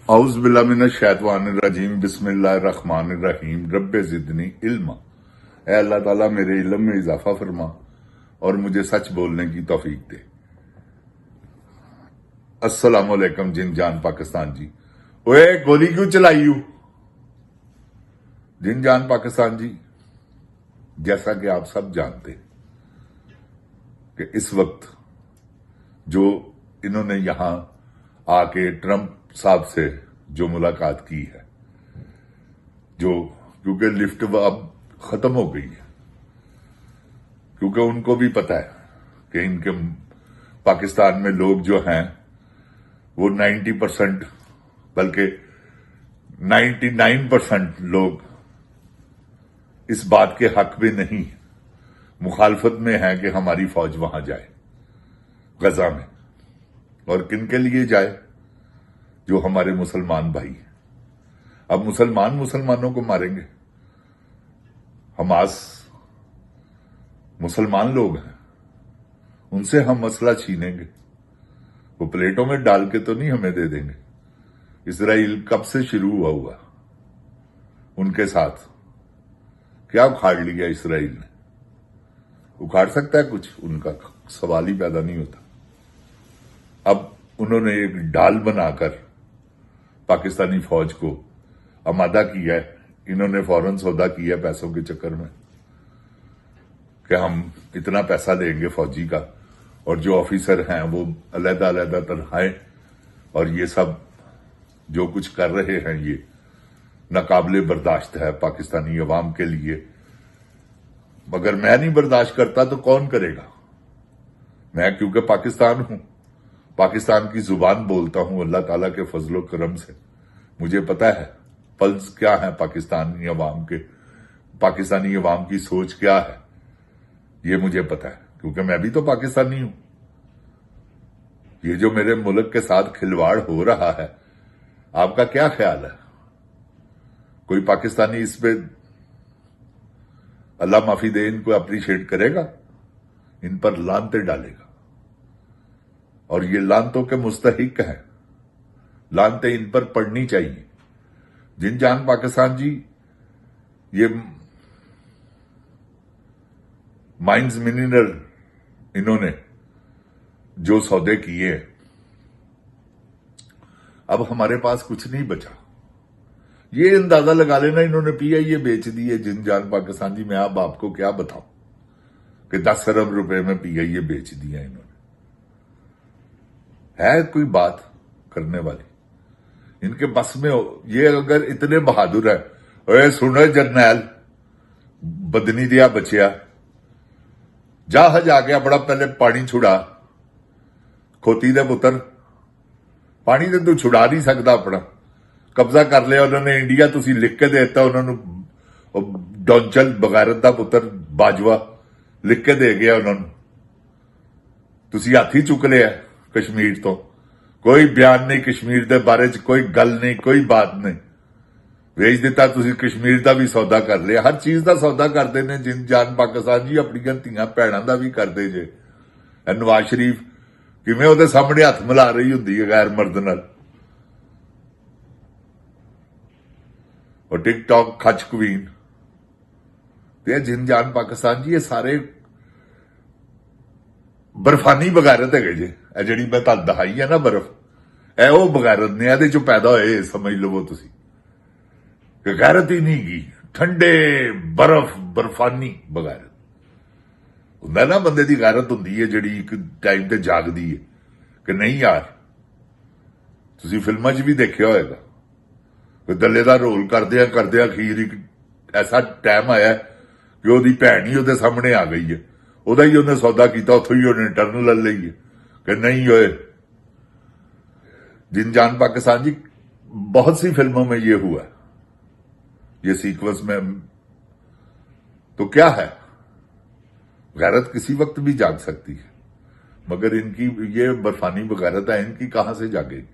औज़ बिल्लाह मिनश शैतानिर रजीम बिस्मिल्लाहिर रहमानिर रहीम रब्बे ज़िदनी इल्मा। ऐ अल्लाह ताला मेरे इल्म में इजाफा फरमा और मुझे सच बोलने की तौफीक दे। अस्सलाम वालेकुम जिन जान पाकिस्तान जी। ओए गोली क्यों चलाई यू? जिन जान पाकिस्तान जी, जैसा कि आप सब जानते कि इस वक्त जो इन्होंने यहां आके ट्रंप साहब से जो मुलाकात की है, जो क्योंकि लिफ्ट अब खत्म हो गई है, क्योंकि उनको भी पता है कि इनके पाकिस्तान में लोग जो हैं वो 90% बल्कि 99% लोग इस बात के हक में नहीं, मुखालफत में है कि हमारी फौज वहां जाए गजा में। और किन के लिए जाए? जो हमारे मुसलमान भाई हैं। अब मुसलमान मुसलमानों को मारेंगे। हमास मुसलमान लोग हैं, उनसे हम मसला छीनेंगे, वो प्लेटों में डाल के तो नहीं हमें दे देंगे। इसराइल कब से शुरू हुआ उनके साथ? क्या उखाड़ लिया इसराइल ने? उखाड़ सकता है कुछ? उनका सवाल ही पैदा नहीं होता। अब उन्होंने एक ढाल बनाकर पाकिस्तानी फौज को आमादा किया है। इन्होंने फौरन सौदा किया पैसों के चक्कर में कि हम इतना पैसा देंगे फौजी का, और जो ऑफिसर हैं वो अलहदा अलहदा तनख्वाहें, और ये सब जो कुछ कर रहे हैं ये नाकाबिले बर्दाश्त है पाकिस्तानी अवाम के लिए। मगर मैं नहीं बर्दाश्त करता तो कौन करेगा? मैं क्योंकि पाकिस्तान हूं, पाकिस्तान की जुबान बोलता हूं अल्लाह ताला के फजलो करम से। मुझे पता है पल्स क्या है पाकिस्तानी अवाम के, पाकिस्तानी अवाम की सोच क्या है, ये मुझे पता है क्योंकि मैं भी तो पाकिस्तानी हूं। ये जो मेरे मुल्क के साथ खिलवाड़ हो रहा है, आपका क्या ख्याल है? कोई पाकिस्तानी इस पे अल्लाह माफी दे इनको अप्रिशिएट करेगा? इन पर लानते डालेगा, और ये लानतों के मुस्तहिक है। लानते इन पर पड़नी चाहिए। जिन जान पाकिस्तान जी, ये माइंस मिनरल इन्होंने जो सौदे किए, अब हमारे पास कुछ नहीं बचा। ये अंदाजा लगा लेना इन्होंने पीआईए बेच दी है। जिन जान पाकिस्तान जी, मैं अब आपको क्या बताऊं कि 10 अरब रुपए में पीआईए बेच दिया इन्होंने। है कोई बात करने वाली इनके बस में हो? ये अगर इतने बहादुर है, ओए सुनो जरनैल बदनी दिया बचिया, जाके अपना पहले पानी छुड़ा। खोती दे पुत्र, पानी तो तू छुड़ा नहीं सकता अपना। कब्जा कर लिया उन्होंने इंडिया, तुसी लिख के देता उन्होंने। डोंचल बगैरत दा पुत्र बाजवा लिख के दे गया उन्होंने। तुसी हाथ ही चुक लिया कश्मीर तो। कोई बयान नहीं कश्मीर के बारे च, कोई गल नहीं, कोई बात नहीं। भेज दिता तुसी कश्मीर का भी सौदा कर लिया। हर चीज का सौदा करते ने जिन जान पाकिस्तान जी, अपनी धियां भैणां दा भी करते जे। नवाज शरीफ किवें उहदे सामने हथ मिला रही हुंदी है गैर मर्द नाल। और टिकटॉक खच क्वीन ते जिन जान पाकिस्तान जी, ये सारे बर्फानी बगैरत है जे। जी मैं तुहानू दहाई है ना बर्फ, ए वो बगैरत ने एहदे चों पैदा होए, समझ लवो तुसी कि गैरत ही नहीं गी। ठंडे बर्फानी बगैरत हुंदा ना, बंदे दी गैरत हुंदी है जिहड़ी एक टाइम ते जागदी है कि नहीं यार। तुसी फिल्मां 'च भी देखिया होएगा कि दल्ले दा रोल करदे अखीर एक ऐसा टाइम आया कि ओहदी भैन ही ओहदे सामने आ गई है, ओहदा ही उन्हें सौदा किया, उथों ही उन्हें टर्न ले ली है कि नहीं होए। जिन जान पाकिस्तान जी, बहुत सी फिल्मों में ये हुआ, ये सीक्वेंस में। तो क्या है, गैरत किसी वक्त भी जाग सकती है, मगर इनकी ये बर्फानी बगैरत है, इनकी कहां से जागेगी?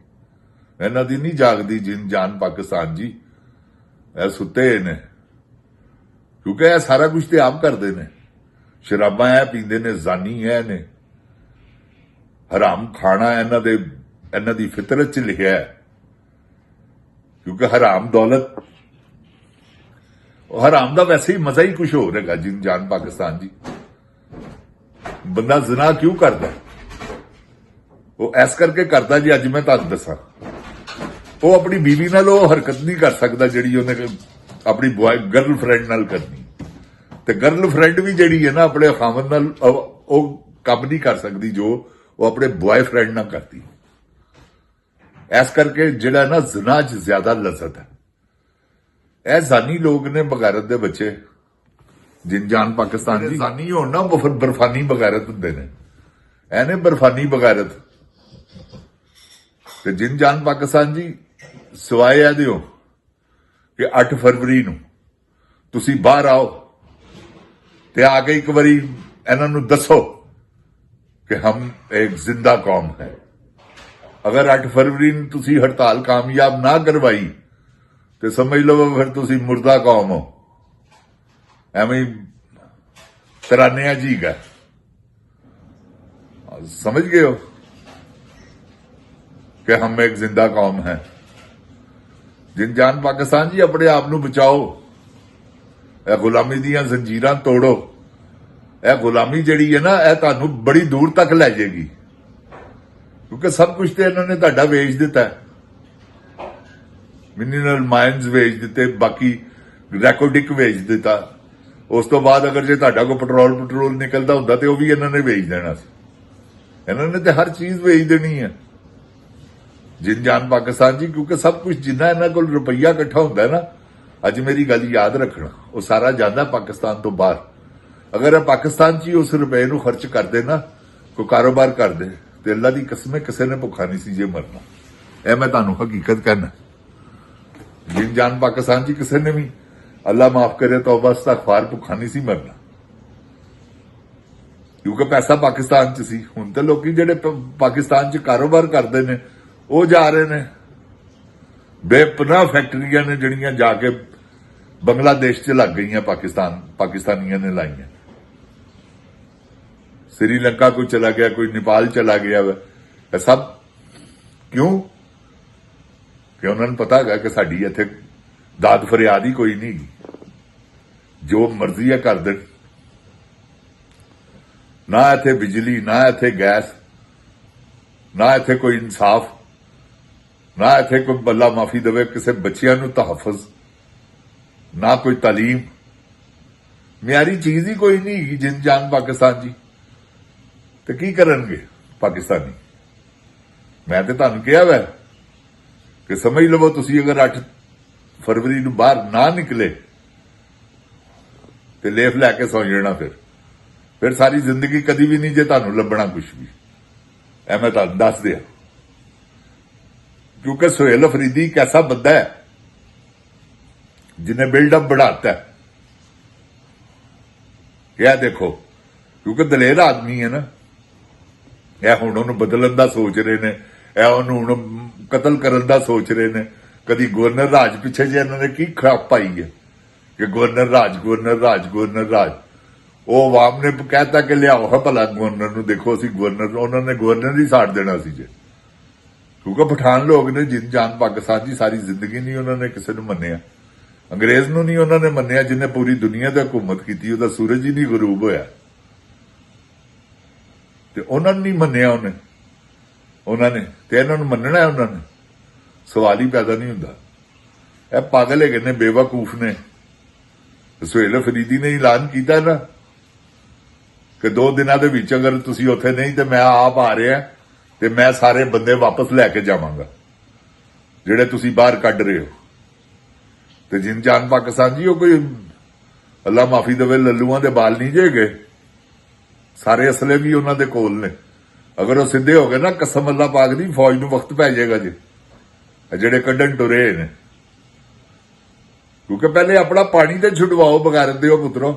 इन्हां दी नहीं जागदी जिन जान पाकिस्तान जी। ए सुते ने, क्योंकि यह सारा कुछ तो आप करते ने। शराबा है पींदे ने, जानी है ने, हराम खाना इन्हां दी फितरत च लिखिया है। ਕਿਉਂਕਿ ਹਰਾਮ ਦੌਲਤ, ਹਰਾਮ ਦਾ ਵੈਸੇ ਹੀ ਮਜ਼ਾ ਹੀ ਕੁਝ ਹੋਰ ਹੈਗਾ। ਜਿੰਨ ਜਾਨ ਪਾਕਿਸਤਾਨ ਜੀ, ਬੰਦਾ ਜ਼ਿਨਾ ਕਿਉਂ ਕਰਦਾ? ਉਹ ਐਸ ਕਰਕੇ ਕਰਦਾ ਜੀ, ਅੱਜ ਮੈਂ ਤੁਹਾਨੂੰ ਦੱਸਾਂ, ਉਹ ਆਪਣੀ ਬੀਵੀ ਨਾਲ ਉਹ ਹਰਕਤ ਨਹੀਂ ਕਰ ਸਕਦਾ ਜਿਹੜੀ ਉਹਨੇ ਆਪਣੀ ਗਰਲਫ੍ਰੈਂਡ ਨਾਲ ਕਰਨੀ, ਤੇ ਗਰਲਫ੍ਰੈਂਡ ਵੀ ਜਿਹੜੀ ਹੈ ਨਾ ਆਪਣੇ ਖਾਮਦ ਨਾਲ ਉਹ ਕੰਮ ਨਹੀਂ ਕਰ ਸਕਦੀ ਜੋ ਉਹ ਆਪਣੇ ਬॉयਫ੍ਰੈਂਡ ਨਾਲ ਕਰਦੀ। ਇਸ ਕਰਕੇ ਜਿਹੜਾ ਨਾ ਜ਼ਿਨਾ 'ਚ ਜ਼ਿਆਦਾ ਲਜ਼ਤ ਹੈ। ਇਹ ਜ਼ਾਨੀ ਲੋਕ ਨੇ ਬਗੈਰਤ ਦੇ ਬੱਚੇ, ਜਿੰਨ ਜਾਨ ਪਾਕਿਸਤਾਨ ਦੀ ਜ਼ਾਨੀ ਹੋਣ ਨਾ ਫਿਰ ਬਰਫਾਨੀ ਬਗੈਰਤ ਹੁੰਦੇ ਨੇ, ਇਹਨੇ ਬਰਫਾਨੀ ਬਗੈਰਤ। ਤੇ ਜਿੰਨ ਜਾਨ ਪਾਕਿਸਤਾਨ ਜੀ ਸਿਵਾਏ ਇਹਦੇ ਹੋ ਕਿ 8 ਫਰਵਰੀ ਨੂੰ ਤੁਸੀਂ ਬਾਹਰ ਆਓ ਤੇ ਆ ਕੇ ਇੱਕ ਵਾਰੀ ਇਹਨਾਂ ਨੂੰ ਦੱਸੋ ਕਿ ਹਮ ਇੱਕ ਜ਼ਿੰਦਾ ਕੌਮ ਹੈ। ਅਗਰ 8 ਫਰਵਰੀ ਨੂੰ ਤੁਸੀਂ ਹੜਤਾਲ ਕਾਮਯਾਬ ਨਾ ਕਰਵਾਈ ਤੇ ਸਮਝ ਲਓ ਫਿਰ ਤੁਸੀਂ ਮੁਰਦਾ ਕੌਮ ਹੋ। ਐਵੇਂ ਤਰਾਨਿਆ ਜੀ ਗਾ, ਸਮਝ ਗਏ ਹੋ ਕਿ ਹਮ ਇੱਕ ਜ਼ਿੰਦਾ ਕੌਮ ਹੈ। ਜਿੰਨ ਜਾਨ ਪਾਕਿਸਤਾਨ ਜੀ ਆਪਣੇ ਆਪ ਨੂੰ ਬਚਾਓ, ਇਹ ਗੁਲਾਮੀ ਦੀਆਂ ਜ਼ੰਜੀਰਾਂ ਤੋੜੋ। ਇਹ ਗੁਲਾਮੀ ਜਿਹੜੀ ਹੈ ਨਾ ਇਹ ਤੁਹਾਨੂੰ ਬੜੀ ਦੂਰ ਤੱਕ ਲੈ ਜਾਏਗੀ, ਕਿਉਂਕਿ ਸਭ ਕੁਝ ਤੇ ਇਹਨਾਂ ਨੇ ਤੁਹਾਡਾ ਵੇਚ ਦਿੱਤਾ। ਮਿਨਰਲ ਮਾਈਨਸ ਵੇਚ ਦਿੱਤੇ, ਬਾਕੀ ਰੈਕੋਡਿਕ ਵੇਚ ਦਿੱਤਾ। ਉਸ ਤੋਂ ਬਾਅਦ ਅਗਰ ਜੇ ਤੁਹਾਡਾ ਕੋਈ ਪੈਟਰੋਲ ਨਿਕਲਦਾ ਹੁੰਦਾ ਤੇ ਉਹ ਵੀ ਇਹਨਾਂ ਨੇ ਵੇਚ ਦੇਣਾ ਸੀ। ਇਹਨਾਂ ਨੇ ਤੇ ਹਰ ਚੀਜ਼ ਵੇਚ ਦੇਣੀ ਹੈ ਜਿੰਨ ਜਾਨ ਪਾਕਿਸਤਾਨ ਜੀ, ਕਿਉਂਕਿ ਸਭ ਕੁਝ ਜਿੰਨਾ ਇਹਨਾਂ ਕੋਲ ਰੁਪਈਆ ਇਕੱਠਾ ਹੁੰਦਾ ਨਾ, ਅੱਜ ਮੇਰੀ ਗੱਲ ਯਾਦ ਰੱਖਣਾ, ਉਹ ਸਾਰਾ ਜਾਂਦਾ ਪਾਕਿਸਤਾਨ ਤੋਂ ਬਾਹਰ। ਅਗਰ ਇਹ ਪਾਕਿਸਤਾਨ 'ਚ ਹੀ ਉਸ ਰੁਪਏ ਨੂੰ ਖਰਚ ਕਰਦੇ ਨਾ, ਕੋਈ ਕਾਰੋਬਾਰ ਕਰਦੇ, ਤੇ ਅੱਲਾ ਦੀ ਕਸਮ ਹੈ ਕਿਸੇ ਨੇ ਭੁੱਖਾ ਨਹੀਂ ਸੀ ਜੇ ਮਰਨਾ। ਇਹ ਮੈਂ ਤੁਹਾਨੂੰ ਹਕੀਕਤ ਕਹਿਣਾ। ਜਿੰਨ ਜਾਨ ਪਾਕਿਸਤਾਨ 'ਚ ਕਿਸੇ ਨੇ ਵੀ ਅੱਲਾ ਮਾਫ ਕਰੇ ਤੌਬਾ ਇਸਤਗਫਾਰ ਭੁੱਖਾ ਨਹੀਂ ਸੀ ਮਰਨਾ, ਕਿਉਂਕਿ ਪੈਸਾ ਪਾਕਿਸਤਾਨ 'ਚ ਸੀ। ਹੁਣ ਤੇ ਲੋਕੀ ਜਿਹੜੇ ਪਾਕਿਸਤਾਨ 'ਚ ਕਾਰੋਬਾਰ ਕਰਦੇ ਨੇ ਉਹ ਜਾ ਰਹੇ ਨੇ, ਬੇਪਨਾਹ ਫੈਕਟਰੀਆਂ ਨੇ ਜਿਹੜੀਆਂ ਜਾ ਕੇ ਬੰਗਲਾਦੇਸ਼ 'ਚ ਲੱਗ ਗਈਆਂ, ਪਾਕਿਸਤਾਨੀਆਂ ਨੇ ਲਾਈਆਂ। श्रीलंका कोई चला गया, कोई नेपाल चला गया। सब क्यों? कि उन्होंने पता है कि साडी इत्थे दाद फरियाद ही कोई नहीं, जो मर्जी है कर देन। ना इत्थे बिजली, ना इत्थे गैस, ना इत्थे कोई इंसाफ, ना इत्थे कोई बल्ला माफी देवे किसी बच्चियां नूं तहफुज, ना कोई तालीम। म्यारी चीज ही कोई नहीं जिन जान पाकिस्तान जी। ਤੇ ਕੀ ਕਰਨਗੇ ਪਾਕਿਸਤਾਨੀ? ਮੈਂ ਤੇ ਤੁਹਾਨੂੰ ਕਿਹਾ ਵੈ ਕਿ ਸਮਝ ਲਵੋ ਤੁਸੀਂ ਅਗਰ 8 ਫਰਵਰੀ ਨੂੰ ਬਾਹਰ ਨਾ ਨਿਕਲੇ ਤੇ ਲੇਫ ਲੈ ਕੇ ਸੌਂ ਜਾਣਾ, ਫਿਰ ਸਾਰੀ ਜ਼ਿੰਦਗੀ ਕਦੀ ਵੀ ਨਹੀਂ ਜੇ ਤੁਹਾਨੂੰ ਲੱਭਣਾ ਕੁਝ ਵੀ। ਐ ਮੈਂ ਤੁਹਾਨੂੰ ਦੱਸ ਦਿਆਂ, ਕਿਉਂਕਿ ਸੁਹੇਲ ਅਫਰੀਦੀ ਇੱਕ ਐਸਾ ਬੰਦਾ ਹੈ ਜਿਹਨੇ ਬਿਲਡਅਪ बढ़ाता है। ਇਹ ਦੇਖੋ, ਕਿਉਂਕਿ ਦਲੇਰ ਆਦਮੀ ਹੈ ਨਾ, ਇਹ ਹੁਣ ਉਹਨੂੰ ਬਦਲਣ ਦਾ ਸੋਚ ਰਹੇ ਨੇ, ਇਹ ਉਹਨੂੰ ਹੁਣ ਕਤਲ ਕਰਨ ਦਾ ਸੋਚ ਰਹੇ ਨੇ। ਕਦੀ ਗਵਰਨਰ ਰਾਜ ਪਿੱਛੇ ਜੇ ਇਹਨਾਂ ਨੇ ਕੀ ਖਰਾਬ ਪਾਈ ਹੈ ਕਿ ਗਵਰਨਰ ਰਾਜ। ਉਹ ਆਵਾਮ ਨੇ ਕਹਿਤਾ ਕਿ ਲਿਆਓ ਹੈ ਭਲਾ ਗਵਰਨਰ ਨੂੰ, ਦੇਖੋ ਅਸੀਂ ਗਵਰਨਰ, ਉਹਨਾਂ ਨੇ ਗਵਰਨਰ ਹੀ ਸਾੜ ਦੇਣਾ ਸੀ ਜੇ, ਕਿਉਂਕਿ ਪਠਾਨ ਲੋਕ ਨੇ ਜਿੰਨ ਜਾਨ ਪਾਕਿਸਤਾਨ ਦੀ ਸਾਰੀ ਜ਼ਿੰਦਗੀ ਨਹੀਂ ਉਹਨਾਂ ਨੇ ਕਿਸੇ ਨੂੰ ਮੰਨਿਆ। ਅੰਗਰੇਜ਼ ਨੂੰ ਨਹੀਂ ਉਹਨਾਂ ਨੇ ਮੰਨਿਆ ਜਿਹਨੇ ਪੂਰੀ ਦੁਨੀਆ ਤੇ ਹਕੂਮਤ ਕੀਤੀ, ਉਹਦਾ ਸੂਰਜ ਹੀ ਨਹੀਂ ਗਰੂਬ ਹੋਇਆ, ਤੇ ਉਹਨਾਂ ਨੂੰ ਨਹੀਂ ਮੰਨਿਆ ਉਹਨਾਂ ਨੇ ਤੇ ਇਹਨਾਂ ਨੂੰ ਮੰਨਣਾ ਉਹਨਾਂ ਨੇ, ਸਵਾਲ ਹੀ ਪੈਦਾ ਨਹੀਂ ਹੁੰਦਾ। ਇਹ ਪਾਗਲ ਹੈਗੇ ਨੇ, ਬੇਵਕੂਫ ਨੇ। ਸੁਹੇਲ ਅਫਰੀਦੀ ਨੇ ਐਲਾਨ ਕੀਤਾ ਨਾ ਕਿ 2 ਦਿਨਾਂ ਦੇ ਵਿੱਚ ਅਗਰ ਤੁਸੀਂ ਉੱਥੇ ਨਹੀਂ ਤੇ ਮੈਂ ਆਪ ਆ ਰਿਹਾ ਤੇ ਮੈਂ ਸਾਰੇ ਬੰਦੇ ਵਾਪਸ ਲੈ ਕੇ ਜਾਵਾਂਗਾ ਜਿਹੜੇ ਤੁਸੀਂ ਬਾਹਰ ਕੱਢ ਰਹੇ ਹੋ। ਤੇ ਜਿੰਨ ਜਾਨ ਪਾਕਿਸਤਾਨ ਜੀ ਉਹ ਕੋਈ ਅੱਲਾ ਮਾਫੀ ਦੇਵੇ ਲੱਲੂਆਂ ਦੇ ਬਾਲ ਨਹੀਂ ਜੇਗੇ, ਸਾਰੇ ਅਸਲੇ ਵੀ ਉਹਨਾਂ ਦੇ ਕੋਲ ਨੇ। ਅਗਰ ਉਹ ਸਿੱਧੇ ਹੋ ਗਏ ਨਾ, ਕਸਮ ਅੱਲਾ ਪਾਕ ਦੀ, ਫੌਜ ਨੂੰ ਵਕਤ ਪੈ ਜਾਏਗਾ ਜੀ ਜਿਹੜੇ ਕੱਢਣ ਟੁਰੇ ਨੇ। ਕਿਉਂਕਿ ਪਹਿਲੇ ਆਪਣਾ ਪਾਣੀ ਤੇ ਛੁਡਵਾਓ ਬਗੈਰਤ ਦਿਓ ਪੁੱਤਰੋ,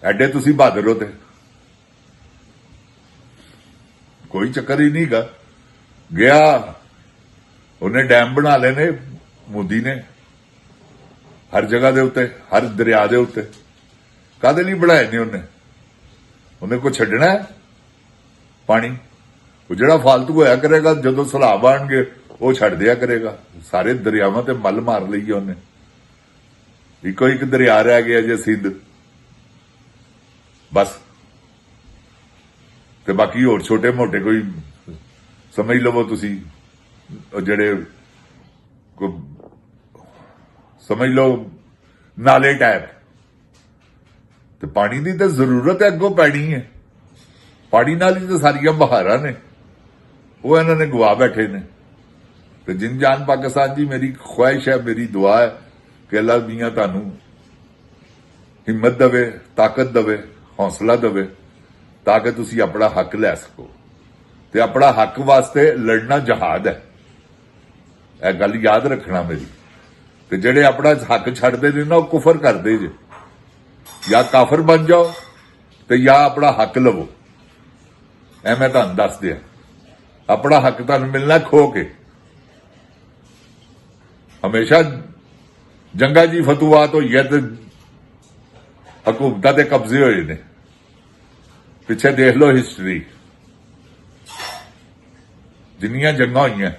ਐਡੇ ਤੁਸੀਂ ਬਹਾਦਰ ਹੋ ਤੇ ਕੋਈ ਚੱਕਰ ਹੀ ਨਹੀਂਗਾ। ਗਿਆ ਉਹਨੇ ਡੈਮ ਬਣਾ ਲਏ ਨੇ ਮੋਦੀ ਨੇ ਹਰ ਜਗ੍ਹਾ ਦੇ ਉੱਤੇ, ਹਰ ਦਰਿਆ ਦੇ ਉੱਤੇ। ਕਾਹਦੇ ਲਈ ਬਣਾਏ ਨੇ ਉਹਨੇ ਕੋਈ ਛੱਡਣਾ ਪਾਣੀ? ਉਹ ਜਿਹੜਾ ਫਾਲਤੂ ਹੋਇਆ ਕਰੇਗਾ ਜਦੋਂ ਸਲਾਬ ਆਣਗੇ ਉਹ ਛੱਡ ਦਿਆ ਕਰੇਗਾ। ਸਾਰੇ ਦਰਿਆਵਾਂ ਤੇ ਮੱਲ ਮਾਰ ਲਈ ਉਹਨੇ, ਇੱਕੋ ਇੱਕ ਦਰਿਆ ਰਹਿ ਗਿਆ ਜੇ ਸਿੰਧ, ਬਸ। ਤੇ ਬਾਕੀ ਹੋਰ ਛੋਟੇ ਮੋਟੇ ਕੋਈ ਸਮਝ ਲਵੋ ਤੁਸੀਂ, ਜਿਹੜੇ ਸਮਝ ਲਓ ਨਾਲੇ ਟੈਪ। ਤੇ ਪਾਣੀ ਦੀ ਤਾਂ ਜ਼ਰੂਰਤ ਹੈ, ਅੱਗੋਂ ਪੈਣੀ ਹੈ। ਪਾਣੀ ਨਾਲ ਹੀ ਤਾਂ ਸਾਰੀਆਂ ਬਹਾਰਾਂ ਨੇ, ਉਹ ਇਹਨਾਂ ਨੇ ਗਵਾ ਬੈਠੇ ਨੇ। ਤੇ ਜਿੰਨ ਜਾਨ ਪਾਕਿਸਤਾਨ ਜੀ, ਮੇਰੀ ਖੁਆਇਸ਼ ਹੈ, ਮੇਰੀ ਦੁਆ ਹੈ ਕਿ ਅੱਲਾਹ ਮੀਆਂ ਤੁਹਾਨੂੰ ਹਿੰਮਤ ਦੇਵੇ, ਤਾਕਤ ਦੇਵੇ, ਹੌਸਲਾ ਦੇਵੇ, ਤਾਂ ਕਿ ਤੁਸੀਂ ਆਪਣਾ ਹੱਕ ਲੈ ਸਕੋ। ਤੇ ਆਪਣਾ ਹੱਕ ਵਾਸਤੇ ਲੜਨਾ ਜਹਾਦ ਹੈ, ਇਹ ਗੱਲ ਯਾਦ ਰੱਖਣਾ ਮੇਰੀ। ਤੇ ਜਿਹੜੇ ਆਪਣਾ ਹੱਕ ਛੱਡਦੇ ਨੇ ਨਾ, ਉਹ ਕੁਫਰ ਕਰਦੇ ਜੇ। ਜਾਂ ਕਾਫਰ ਬਣ ਜਾਓ ਤੇ ਜਾਂ ਆਪਣਾ ਹੱਕ ਲਵੋ। ਐ ਮੈਂ ਤੁਹਾਨੂੰ ਦੱਸ ਦਿਆਂ, ਆਪਣਾ ਹੱਕ ਤੁਹਾਨੂੰ ਮਿਲਣਾ ਖੋ ਕੇ। ਹਮੇਸ਼ਾ ਜੰਗਾਂ ਦੀ ਫਤੂਆਤ ਹੋਈ ਹੈ ਤੇ ਹਕੂਮਤਾਂ ਦੇ ਕਬਜ਼ੇ ਹੋਏ ਨੇ। ਪਿੱਛੇ ਦੇਖ ਲਓ ਹਿਸਟਰੀ, ਜਿੰਨੀਆਂ ਜੰਗਾਂ ਹੋਈਆਂ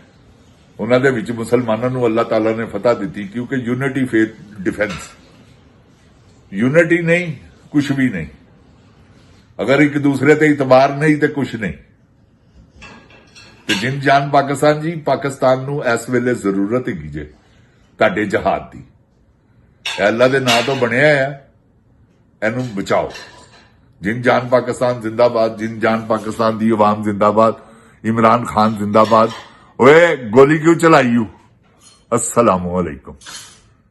ਉਹਨਾਂ ਦੇ ਵਿੱਚ ਮੁਸਲਮਾਨਾਂ ਨੂੰ ਅੱਲਾਹ ਤਾਲਾ ਨੇ ਫਤਹ ਦਿੱਤੀ, ਕਿਉਂਕਿ ਯੂਨਿਟੀ ਫੇਥ ਡਿਫੈਂਸ। ਯੂਨਿਟੀ ਨਹੀਂ, ਕੁਛ ਵੀ ਨਹੀਂ। ਅਗਰ ਇੱਕ ਦੂਸਰੇ ਤੇ ਇਤਬਾਰ ਨਹੀਂ ਤੇ ਕੁਛ ਨਹੀਂ। ਤੇ ਜਿੰਨ ਜਾਨ ਪਾਕਿਸਤਾਨ ਜੀ, ਪਾਕਿਸਤਾਨ ਨੂੰ ਇਸ ਵੇਲੇ ਜ਼ਰੂਰਤ ਹੈਗੀ ਜੇ ਤੁਹਾਡੇ ਜਹਾਦ ਦੀ। ਇਹ ਅੱਲਾਹ ਦੇ ਨਾਂ ਤੋਂ ਬਣਿਆ ਹੈ, ਇਹਨੂੰ ਬਚਾਓ। ਜਿੰਨ ਜਾਨ ਪਾਕਿਸਤਾਨ ਜ਼ਿੰਦਾਬਾਦ, ਜਿੰਨ ਜਾਨ ਪਾਕਿਸਤਾਨ ਦੀ ਆਵਾਮ ਜ਼ਿੰਦਾਬਾਦ, इमरान खान जिंदाबाद। ओए गोली क्यों चलाई? अस्सलामु अलैकुम।